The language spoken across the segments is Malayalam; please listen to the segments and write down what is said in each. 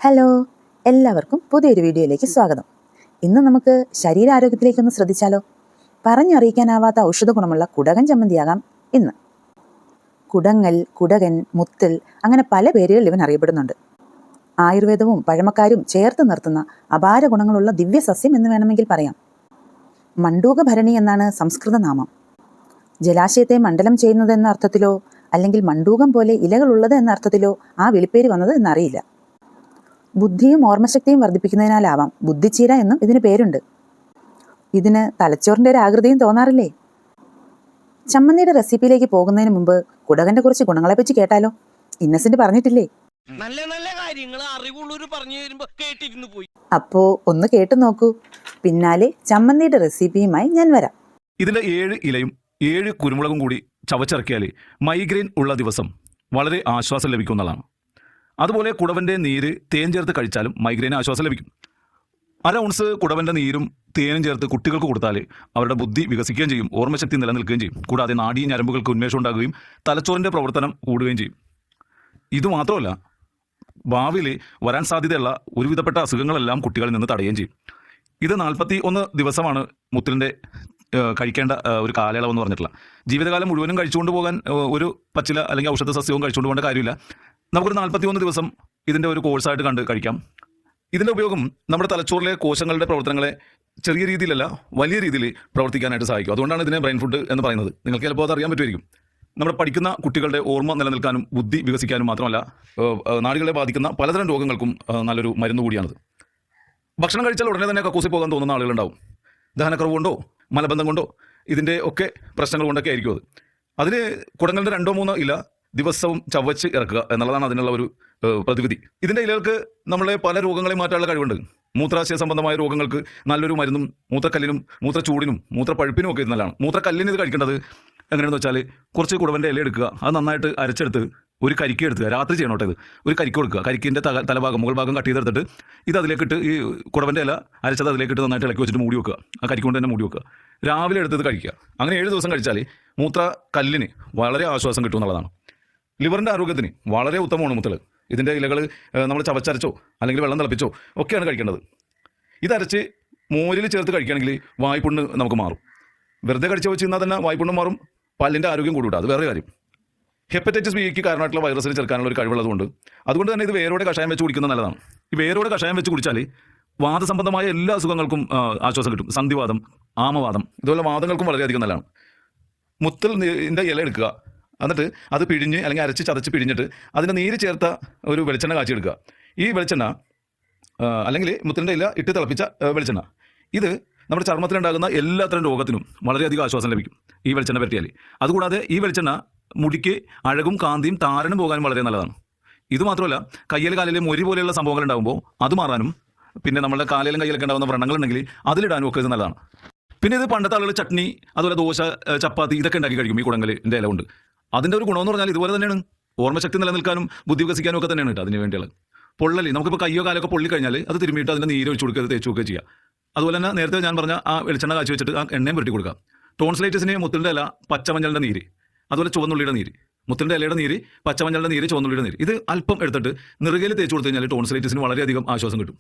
ഹലോ, എല്ലാവർക്കും പുതിയൊരു വീഡിയോയിലേക്ക് സ്വാഗതം. ഇന്ന് നമുക്ക് ശരീരാരോഗ്യത്തിലേക്കൊന്ന് ശ്രദ്ധിച്ചാലോ. പറഞ്ഞറിയിക്കാനാവാത്ത ഔഷധ ഗുണമുള്ള കുടകൻ ചമ്മന്തിയാകാം ഇന്ന്. കുടങ്ങൽ, കുടകൻ, മുത്തൽ അങ്ങനെ പല പേരുകളിൽ ഇവൻ അറിയപ്പെടുന്നുണ്ട്. ആയുർവേദവും പഴമക്കാരും ചേർത്ത് നിർത്തുന്ന അപാര ഗുണങ്ങളുള്ള ദിവ്യസസ്യം എന്ന് വേണമെങ്കിൽ പറയാം. മണ്ടൂകഭരണി എന്നാണ് സംസ്കൃത നാമം. ജലാശയത്തെ മണ്ഡലം ചെയ്യുന്നത് എന്ന അർത്ഥത്തിലോ അല്ലെങ്കിൽ മണ്ടൂകം പോലെ ഇലകളുള്ളത് എന്ന അർത്ഥത്തിലോ ആ വിളിപ്പേര് വന്നത് എന്നറിയില്ല. ബുദ്ധിയും ഓർമ്മശക്തിയും വർദ്ധിപ്പിക്കുന്നതിനാലാവാം ബുദ്ധിച്ചീര എന്നും ഇതിന് പേരുണ്ട്. ഇതിന് തലച്ചോറിൻ്റെ ഒരു ആകൃതിയും തോന്നാറില്ലേ? ചമ്മന്തിയുടെ റെസിപ്പിയിലേക്ക് പോകുന്നതിന് മുമ്പ് കുടകന്റെ കുറച്ച് ഗുണങ്ങളെപ്പറ്റി കേട്ടാലോ. ഇന്നസെന്റ് പറഞ്ഞിട്ടില്ലേ? നല്ല നല്ല കാര്യങ്ങൾ അറിവുള്ളവര് പറഞ്ഞു തരുമ്പോ കേട്ടിരുന്നു പോയി. അപ്പോ ഒന്ന് കേട്ടു നോക്കൂ. പിന്നാലെ ചമ്മന്തിയുടെ റെസിപ്പിയുമായി ഞാൻ വരാം. ഇതിലെ 7 ഇലയും 7 കുരുമുളകും കൂടി ചവച്ചിറക്കിയാൽ മൈഗ്രെയിൻ ഉള്ള ദിവസം വളരെ ആശ്വാസം ലഭിക്കുന്നതാണ്. അതുപോലെ കുടവൻ്റെ നീര് തേൻ ചേർത്ത് കഴിച്ചാലും മൈഗ്രെയിന് ആശ്വാസം ലഭിക്കും. 1/2 ഔൺസ് കുടവൻ്റെ നീരും തേനും ചേർത്ത് കുട്ടികൾക്ക് കൊടുത്താൽ അവരുടെ ബുദ്ധി വികസിക്കുകയും ചെയ്യും, ഓർമ്മശക്തി നിലനിൽക്കുകയും ചെയ്യും. കൂടാതെ നാഡീ ഞരമ്പുകൾക്ക് ഉന്മേഷം ഉണ്ടാകുകയും തലച്ചോറിൻ്റെ പ്രവർത്തനം കൂടുകയും ചെയ്യും. ഇതുമാത്രമല്ല, ഭാവിയിൽ വരാൻ സാധ്യതയുള്ള ഒരുവിധപ്പെട്ട അസുഖങ്ങളെല്ലാം കുട്ടികളിൽ നിന്ന് തടയുകയും ചെയ്യും. ഇത് 41 ദിവസമാണ് മുത്തലിൻ്റെ കഴിക്കേണ്ട ഒരു കാലയളവെന്ന് പറഞ്ഞിട്ടുള്ള. ജീവിതകാലം മുഴുവനും കഴിച്ചുകൊണ്ട് പോകാൻ ഒരു പച്ചില അല്ലെങ്കിൽ ഔഷധ സസ്യവും കഴിച്ചുകൊണ്ട് പോകേണ്ട കാര്യമില്ല. നമുക്കൊരു 41 ദിവസം ഇതിൻ്റെ ഒരു കോഴ്സായിട്ട് കണ്ട് കഴിക്കാം. ഇതിൻ്റെ ഉപയോഗം നമ്മുടെ തലച്ചോറിലെ കോശങ്ങളുടെ പ്രവർത്തനങ്ങളെ ചെറിയ രീതിയിലല്ല വലിയ രീതിയിൽ പ്രവർത്തിക്കാനായിട്ട് സഹായിക്കും. അതുകൊണ്ടാണ് ഇതിനെ ബ്രെയിൻ ഫുഡ് എന്ന് പറയുന്നത്. നിങ്ങൾക്ക് ചിലപ്പോൾ അത് അറിയാൻ പറ്റുമായിരിക്കും. നമ്മുടെ പഠിക്കുന്ന കുട്ടികളുടെ ഓർമ്മ നിലനിൽക്കാനും ബുദ്ധി വികസിക്കാനും മാത്രമല്ല നാടികളെ ബാധിക്കുന്ന പലതരം രോഗങ്ങൾക്കും നല്ലൊരു മരുന്ന് കൂടിയാണിത്. ഭക്ഷണം കഴിച്ചാൽ ഉടനെ തന്നെ കക്കൂസിൽ പോകാൻ തോന്നുന്ന ആളുകളുണ്ടാവും. ദഹനക്കുറവ് കൊണ്ടോ മലബന്ധം കൊണ്ടോ ഇതിൻ്റെ ഒക്കെ പ്രശ്നങ്ങൾ കൊണ്ടൊക്കെ ആയിരിക്കും അത്. അതിന് കുടങ്ങളുടെ 2-3 ഇല ദിവസവും ചവച്ച് ഇറക്കുക എന്നുള്ളതാണ് അതിനുള്ള ഒരു പ്രതിവിധി. ഇതിൻ്റെ ഇലകൾക്ക് നമ്മളെ പല രോഗങ്ങളെയും മാറ്റാനുള്ള കഴിവുണ്ട്. മൂത്രാശയ സംബന്ധമായ രോഗങ്ങൾക്ക് നല്ലൊരു മരുന്നും മൂത്രക്കല്ലിനും മൂത്രച്ചൂടിനും മൂത്രപ്പഴുപ്പിനും ഒക്കെ ഇത് നല്ലതാണ്. മൂത്രക്കല്ലിന് ഇത് കഴിക്കേണ്ടത് എങ്ങനെയാണെന്ന് വെച്ചാൽ കുറച്ച് കുടവൻ്റെ ഇല എടുക്കുക, അത് നന്നായിട്ട് അരച്ചെടുത്ത് ഒരു കരിക്ക് എടുക്കുക. രാത്രി ചെയ്യണോട്ടെ ഇത്. ഒരു കരിക്ക് കൊടുക്കുക. കരിക്കിൻ്റെ തലഭാഗം മുകൾ ഭാഗം കട്ട് ചെയ്തെടുത്തിട്ട് ഇത് അതിലേക്കിട്ട് ഈ കുടവൻ്റെ ഇല അരച്ചത് അതിലേക്കിട്ട് നന്നായിട്ട് ഇളക്കി വെച്ചിട്ട് മൂടി വെക്കുക. ആ കരിക്ക് കൊണ്ട് തന്നെ മൂടി വെക്കുക. രാവിലെ എടുത്തത് കഴിക്കുക. അങ്ങനെ 7 ദിവസം കഴിച്ചാൽ മൂത്രക്കല്ലിന് വളരെ ആശ്വാസം കിട്ടും എന്നുള്ളതാണ്. ലിവറിൻ്റെ ആരോഗ്യത്തിന് വളരെ ഉത്തമമാണ് മുത്തൽ. ഇതിൻ്റെ ഇലകൾ നമ്മൾ ചവച്ചരച്ചോ അല്ലെങ്കിൽ വെള്ളം തിളപ്പിച്ചോ ഒക്കെയാണ് കഴിക്കേണ്ടത്. ഇതരച്ച് മോരിൽ ചേർത്ത് കഴിക്കുകയാണെങ്കിൽ വായ്പുണ്ണ് നമുക്ക് മാറും. വെറുതെ കഴിച്ച് വെച്ച് കഴിഞ്ഞാൽ തന്നെ വായ്പുണ്ണ് മാറും, പല്ലിൻ്റെ ആരോഗ്യം കൂടിവിടും. അത് വേറെ കാര്യം. ഹെപ്പറ്റൈറ്റിസ് ബിക്ക് കാരണമായിട്ടുള്ള വൈറസിന് ചെറുക്കാനുള്ള ഒരു കഴിവുള്ളതുകൊണ്ട് അതുകൊണ്ട് തന്നെ ഇത് വേരോടെ കഷായം വെച്ച് കുടിക്കുന്നത് നല്ലതാണ്. ഈ വേരോടെ കഷായം വെച്ച് കുടിച്ചാൽ വാദസംബന്ധമായ എല്ലാ അസുഖങ്ങൾക്കും ആശ്വാസം കിട്ടും. സന്ധിവാദം, ആമവാദം ഇതുപോലെ വാദങ്ങൾക്കും വളരെയധികം നല്ലതാണ്. മുത്തലിൻ്റെ ഇല എടുക്കുക, എന്നിട്ട് അത് പിഴിഞ്ഞ് അല്ലെങ്കിൽ അരച്ച് ചതച്ച് പിഴിഞ്ഞിട്ട് അതിൻ്റെ നീര് ചേർത്ത ഒരു വെളിച്ചെണ്ണ കാച്ചിയെടുക്കുക. ഈ വെളിച്ചെണ്ണ അല്ലെങ്കിൽ മുത്തലിൻ്റെ ഇല ഇട്ട് തിളപ്പിച്ച വെളിച്ചെണ്ണ ഇത് നമ്മുടെ ചർമ്മത്തിലുണ്ടാകുന്ന എല്ലാത്തരം രോഗത്തിനും വളരെയധികം ആശ്വാസം ലഭിക്കും ഈ വെളിച്ചെണ്ണ പറ്റിയാൽ. അതുകൂടാതെ ഈ വെളിച്ചെണ്ണ മുടിക്ക് അഴകും കാന്തിയും താരനും പോകാനും വളരെ നല്ലതാണ്. ഇതുമാത്രമല്ല, കയ്യിൽ കാലിലെ മൊരി പോലെയുള്ള സംഭവങ്ങൾ ഉണ്ടാകുമ്പോൾ അത് മാറാനും പിന്നെ നമ്മുടെ കാലിലും കയ്യിലൊക്കെ ഉണ്ടാകുന്ന വ്രണങ്ങളുണ്ടെങ്കിൽ അതിലിടാനും ഒക്കെ ഇത് നല്ലതാണ്. പിന്നെ ഇത് പണ്ടത്തെ ആളുകൾ ചട്നി അതുപോലെ ദോശ, ചപ്പാത്തി ഇതൊക്കെ ഉണ്ടാക്കി കഴിക്കും ഈ കുടങ്ങലിൻ്റെ ഇല കൊണ്ട്. അതിൻ്റെ ഒരു ഗുണമെന്ന് പറഞ്ഞാൽ ഇതുപോലെ തന്നെയാണ്. ഓർമ്മശക്തി നിലനിൽക്കാനും ബുദ്ധി വികസിക്കാനും ഒക്കെ തന്നെയാണ് കേട്ടോ അതിന് വേണ്ടിയുള്ളത്. പൊള്ളൽ നമുക്കിപ്പോൾ കയ്യോ കാലൊക്കെ പൊള്ളി കഴിഞ്ഞാൽ അത് തിരുമ്മിയിട്ട് അതിൻ്റെ നീര് ഒഴിച്ച് കൊടുക്കുക, തേച്ച് കൊടുക്കുക ചെയ്യുക. അതുപോലെ തന്നെ നേരത്തെ ഞാൻ പറഞ്ഞ ആ വെളിച്ചെണ്ണ കാച്ചി വെച്ചിട്ട് ആ എണ്ണയും പുരട്ടി കൊടുക്കുക. ടോൺസിലൈറ്റിസിന് മുത്തലിൻ്റെ ഇല, പച്ചമഞ്ഞളുടെ നീര്, അതുപോലെ ചുവന്നുള്ളിയുടെ നീര്, മുത്തലിൻ്റെ ഇലയുടെ നീര്, പച്ചമഞ്ഞളുടെ നീര്, ചുവന്നുള്ളിയുടെ നീര് ഇത് അല്പം എടുത്തിട്ട് നെറുകയിൽ തേച്ച് കൊടുത്തു കഴിഞ്ഞാൽ ടോൺസിലൈറ്റിസിന് വളരെയധികം ആശ്വാസം കിട്ടും.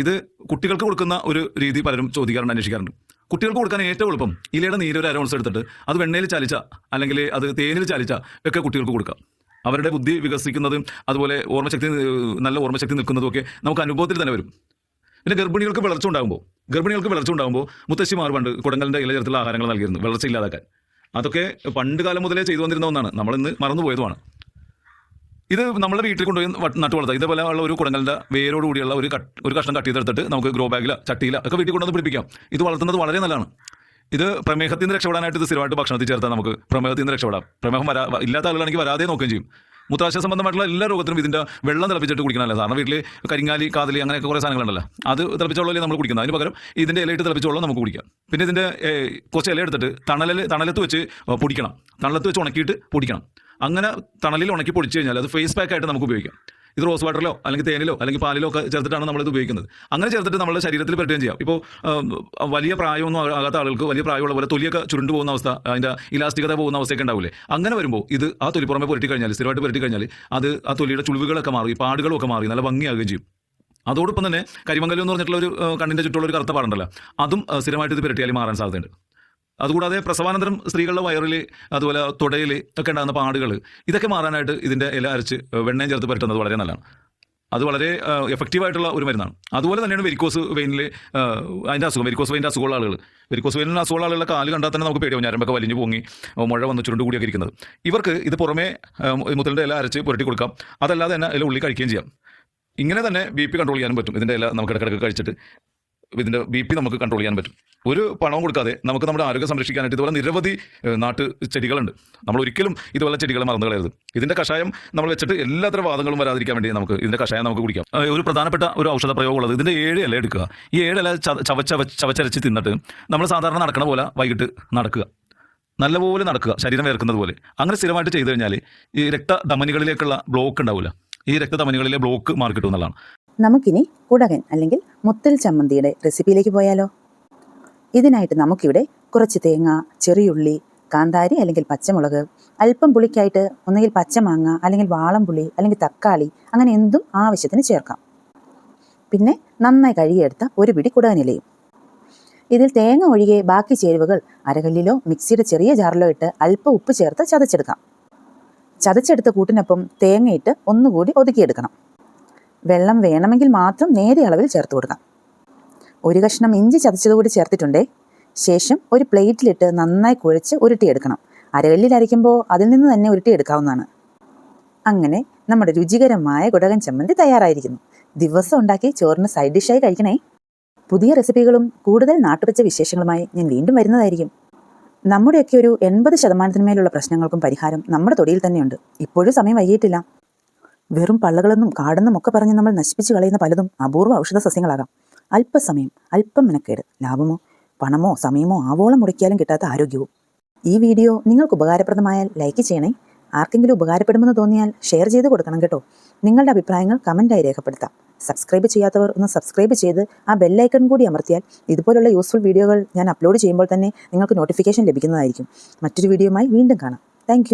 ഇത് കുട്ടികൾക്ക് കൊടുക്കുന്ന ഒരു രീതി പലരും ചോദിക്കാറുണ്ട്, അന്വേഷിക്കാറുണ്ട്. കുട്ടികൾക്ക് കൊടുക്കാൻ ഏറ്റവും എളുപ്പം ഇലയുടെ നീര് ഒരു 1/2 ഔൺസ് എടുത്തിട്ട് അത് വെണ്ണയിൽ ചാലിച്ച അല്ലെങ്കിൽ അത് തേനിൽ ചാലിച്ച ഒക്കെ കുട്ടികൾക്ക് കൊടുക്കാം. അവരുടെ ബുദ്ധി വികസിക്കുന്നതും അതുപോലെ നല്ല ഓർമ്മശക്തി നിൽക്കുന്നതും ഒക്കെ നമുക്ക് അനുഭവത്തിൽ തന്നെ വരും. പിന്നെ ഗർഭിണികൾക്ക് വിളർച്ച ഉണ്ടാകുമ്പോൾ മുത്തശ്ശിമാർ പണ്ട് കുടങ്ങലിൻ്റെ ഇല ചേർത്തുള്ള ആഹാരങ്ങൾ നൽകിയിരുന്നു വിളർച്ച ഇല്ലാതാക്കാൻ. അതൊക്കെ പണ്ട് കാലം മുതലേ ചെയ്തു വന്നിരുന്ന ഒന്നാണ്, നമ്മളിന്ന് മറന്നുപോയതുമാണ്. ഇത് നമ്മളെ വീട്ടിൽ കൊണ്ടുപോയി നട്ടു വളർത്താം. ഇതേപോലെ ഉള്ള ഒരു കുടങ്ങലിൻ്റെ വേരോട് കൂടിയുള്ള ഒരു കഷ്ണം കട്ട് ചെയ്തെടുത്തിട്ട് നമുക്ക് ഗ്രോ ബാഗില ചട്ടിയില ഒക്കെ വീട്ടിൽ കൊണ്ടുവന്ന് പിടിപ്പിക്കാം. ഇത് വളർത്തുന്നത് വളരെ നല്ലതാണ്. ഇത് പ്രമേഹത്തിൽ നിന്ന് രക്ഷപ്പെടാനായിട്ട് ഇത് സ്ഥിരമായിട്ട് ഭക്ഷണത്തിൽ ചേർത്താൽ നമുക്ക് പ്രമേഹത്തിൽ നിന്ന് രക്ഷപ്പെടാം. പ്രമേഹം ഇല്ലാത്ത ആളുകളാണെങ്കിൽ വരാതെ നോക്കുകയും ചെയ്യും. മൂത്രാശയ സംബന്ധമായിട്ടുള്ള എല്ലാ രോഗത്തിനും ഇതിൻ്റെ വെള്ളം തിളപ്പിച്ചിട്ട് കുടിക്കണമല്ല. സാധാരണ വീട്ടിൽ കരിങ്ങാലി, കാതലി അങ്ങനെയൊക്കെ കുറേ സാധനങ്ങളുണ്ടല്ലോ, അത് തിളപ്പിച്ച വെള്ളമല്ലേ നമ്മൾ കുടിക്കുന്നത്. അതിന് പകരം ഇതിൻ്റെ ഇലയിട്ട് തിളപ്പിച്ച വെള്ളം നമുക്ക് കുടിക്കാം. പിന്നെ ഇതിൻ്റെ കുറച്ച് ഇല എടുത്തിട്ട് തണലത്ത് വെച്ച് പൊടിക്കണം. തണലത്ത് വെച്ച് ഉണക്കിയിട്ട് പൊടിക്കണം. അങ്ങനെ തണലിൽ ഉണക്കി പൊടിച്ചു കഴിഞ്ഞാൽ അത് ഫേസ് പാക്കായിട്ട് നമുക്ക് ഉപയോഗിക്കാം. ഇത് റോസ് വാട്ടറിലോ അല്ലെങ്കിൽ തേനിലോ അല്ലെങ്കിൽ പാലിലോ ഒക്കെ ചേർത്തിട്ടാണ് നമ്മളിത് ഉപയോഗിക്കുന്നത്. അങ്ങനെ ചേർത്തിട്ട് നമ്മുടെ ശരീരത്തിൽ പുരട്ടുകയും ചെയ്യാം. ഇപ്പോൾ വലിയ പ്രായമൊന്നും ആകാത്ത ആളുകൾക്ക് വലിയ പ്രായമുള്ള പോലെ തൊലിയൊക്കെ ചുരുണ്ടു പോകുന്ന അവസ്ഥ, അതിൻ്റെ ഇലാസ്റ്റികത പോകുന്ന അവസ്ഥയൊക്കെ ഉണ്ടാവില്ലേ. അങ്ങനെ വരുമ്പോൾ ഇത് ആ തൊലി പുറമെ പുരട്ടി കഴിഞ്ഞാൽ, സ്ഥിരമായിട്ട് പുരട്ടി കഴിഞ്ഞാൽ അത് ആ തൊലിയുടെ ചുളിവുകളൊക്കെ മാറി, പാടുകളും ഒക്കെ മാറി നല്ല ഭംഗിയാകുകയും ചെയ്യും. അതോടൊപ്പം തന്നെ കരിമംഗലം എന്ന് പറഞ്ഞിട്ടുള്ള ഒരു കണ്ണിൻ്റെ ചുറ്റുള്ള ഒരു കറുത്ത പാടുണ്ടല്ലോ, അതും സ്ഥിരമായിട്ട് ഇത് പുരട്ടിയാൽ മാറാൻ സാധ്യതയുണ്ട്. അതുകൂടാതെ പ്രസവാനന്തരം സ്ത്രീകളുടെ വയറിൽ അതുപോലെ തുടയിൽ ഒക്കെ ഉണ്ടാകുന്ന പാടുകൾ, ഇതൊക്കെ മാറാനായിട്ട് ഇതിൻ്റെ ഇല അരച്ച് വെണ്ണയും ചേർത്ത് പുരട്ടുന്നത് വളരെ നല്ലതാണ്. അത് വളരെ എഫക്റ്റീവായിട്ടുള്ള ഒരു മരുന്നാണ്. അതുപോലെ തന്നെയാണ് വെരിക്കോസ് വെയിനിൽ അതിൻ്റെ അസുഖം, വെരിക്കോസ് വെയിൻ്റെ അസുഖമുള്ള ആളുകൾ. വെരിക്കോസ് വെയിനിൽ അസുഖമുള്ള ആളുകളുടെ കാല് കണ്ടാൽ തന്നെ നമുക്ക് പേടിയാവും, ഞരമ്പൊക്കെ വലിഞ്ഞു പൊങ്ങി മുഴ വന്ന് ചുരുണ്ട് കൂടിയൊക്കെ ഇരിക്കുന്നത്. ഇവർക്ക് ഇത് പുറമേ മുത്തലിൻ്റെ ഇല അരച്ച് പുരട്ടി കൊടുക്കാം. അതല്ലാതെ തന്നെ ഇല ഉള്ളി കഴിക്കുകയും ചെയ്യാം. ഇങ്ങനെ തന്നെ BP കൺട്രോൾ ചെയ്യാനും പറ്റും. ഇതിൻ്റെ ഇല നമുക്ക് ഇടയ്ക്കിടയ്ക്ക് കഴിച്ചിട്ട് ഇതിൻ്റെ BP നമുക്ക് കൺട്രോൾ ചെയ്യാൻ പറ്റും. ഒരു പണവും കൊടുക്കാതെ നമുക്ക് നമ്മുടെ ആരോഗ്യം സംരക്ഷിക്കാനായിട്ട് ഇതുപോലെ നിരവധി നാട്ടു ചെടികളുണ്ട്. നമ്മൾ ഒരിക്കലും ഇതുപോലെ ചെടികളെ മറന്നു കളയരുത്. ഇതിൻ്റെ കഷായം നമ്മൾ വെച്ചിട്ട് എല്ലാത്തരം വാദങ്ങളും വരാതിരിക്കാൻ വേണ്ടി നമുക്ക് ഇതിൻ്റെ കഷായം നമുക്ക് കുടിക്കാം. ഒരു പ്രധാനപ്പെട്ട ഒരു ഔഷധ പ്രയോഗമുള്ളത്, ഇതിൻ്റെ 7 ഇല എടുക്കുക. ഈ 7 ഇല ചവച്ചരച്ച് തിന്നിട്ട് നമ്മൾ സാധാരണ നടക്കണ പോലെ വൈകിട്ട് നടക്കുക, നല്ലപോലെ നടക്കുക, ശരീരം വേർക്കുന്നത് പോലെ. അങ്ങനെ സ്ഥിരമായിട്ട് ചെയ്തു കഴിഞ്ഞാൽ ഈ രക്തധമനികളിലേക്കുള്ള ബ്ലോക്ക് ഉണ്ടാവില്ല, ഈ രക്തധമനികളിലെ ബ്ലോക്ക് മാറി കിട്ടും എന്നുള്ളതാണ്. നമുക്കിനി കുടകൻ അല്ലെങ്കിൽ മുത്തൽ ചമ്മന്തിയുടെ റെസിപ്പിയിലേക്ക് പോയാലോ? ഇതിനായിട്ട് നമുക്കിവിടെ കുറച്ച് തേങ്ങ, ചെറിയുള്ളി, കാന്താരി അല്ലെങ്കിൽ പച്ചമുളക്, അല്പം പുളിക്കായിട്ട് ഒന്നുകിൽ പച്ചമാങ്ങ അല്ലെങ്കിൽ വാളംപുളി അല്ലെങ്കിൽ തക്കാളി, അങ്ങനെ എന്തും ആവശ്യത്തിന് ചേർക്കാം. പിന്നെ നന്നായി കഴുകിയെടുത്ത ഒരു പിടി കുടകനിലയും. ഇതിൽ തേങ്ങ ഒഴികെ ബാക്കി ചേരുവകൾ അരകല്ലിലോ മിക്സിയുടെ ചെറിയ ജാറിലോ ഇട്ട് അല്പം ഉപ്പ് ചേർത്ത് ചതച്ചെടുക്കാം. ചതച്ചെടുത്ത കൂട്ടിനൊപ്പം തേങ്ങയിട്ട് ഒന്നുകൂടി ഒതുക്കിയെടുക്കണം. വെള്ളം വേണമെങ്കിൽ മാത്രം നേരിയ അളവിൽ ചേർത്ത് കൊടുക്കാം. ഒരു കഷ്ണം ഇഞ്ചി ചതച്ചതുകൂടി ചേർത്തിട്ടുണ്ടേ. ശേഷം ഒരു പ്ലേറ്റിലിട്ട് നന്നായി കുഴച്ച് ഉരുട്ടിയെടുക്കണം. അരകല്ലിൽ അരയ്ക്കുമ്പോൾ അതിൽ നിന്ന് തന്നെ ഉരുട്ടിയെടുക്കാവുന്നതാണ്. അങ്ങനെ നമ്മുടെ രുചികരമായ കുടകൻ ചമ്മന്തി തയ്യാറായിരിക്കുന്നു. ദിവസം ഉണ്ടാക്കി ചോറിന് സൈഡ് ഡിഷായി കഴിക്കണേ. പുതിയ റെസിപ്പികളും കൂടുതൽ നാട്ടുവെച്ച വിശേഷങ്ങളുമായി ഞാൻ വീണ്ടും വരുന്നതായിരിക്കും. നമ്മുടെയൊക്കെ ഒരു 80% മേലുള്ള പ്രശ്നങ്ങൾക്കും പരിഹാരം നമ്മുടെ തൊടിയിൽ തന്നെയുണ്ട്. ഇപ്പോഴും സമയം വൈകിയിട്ടില്ല. വെറും പള്ളകളെന്നും കാടെന്നും ഒക്കെ പറഞ്ഞ് നമ്മൾ നശിപ്പിച്ച് കളയുന്ന പലതും അപൂർവ ഔഷധ സസ്യങ്ങളാകാം. അല്പസമയം, അല്പം മെനക്കേട്, ലാഭമോ പണമോ സമയമോ ആവോളം മുടക്കിയാലും കിട്ടാത്ത ആരോഗ്യവും. ഈ വീഡിയോ നിങ്ങൾക്ക് ഉപകാരപ്രദമായാൽ ലൈക്ക് ചെയ്യണേ. ആർക്കെങ്കിലും ഉപകാരപ്പെടുമെന്ന് തോന്നിയാൽ ഷെയർ ചെയ്ത് കൊടുക്കണം കേട്ടോ. നിങ്ങളുടെ അഭിപ്രായങ്ങൾ കമൻറ്റായി രേഖപ്പെടുത്താം. സബ്സ്ക്രൈബ് ചെയ്യാത്തവർ ഒന്ന് സബ്സ്ക്രൈബ് ചെയ്ത് ആ ബെല്ലൈക്കൺ കൂടി അമർത്തിയാൽ ഇതുപോലുള്ള യൂസ്ഫുൾ വീഡിയോകൾ ഞാൻ അപ്ലോഡ് ചെയ്യുമ്പോൾ തന്നെ നിങ്ങൾക്ക് നോട്ടിഫിക്കേഷൻ ലഭിക്കുന്നതായിരിക്കും. മറ്റൊരു വീഡിയോയുമായി വീണ്ടും കാണാം. താങ്ക്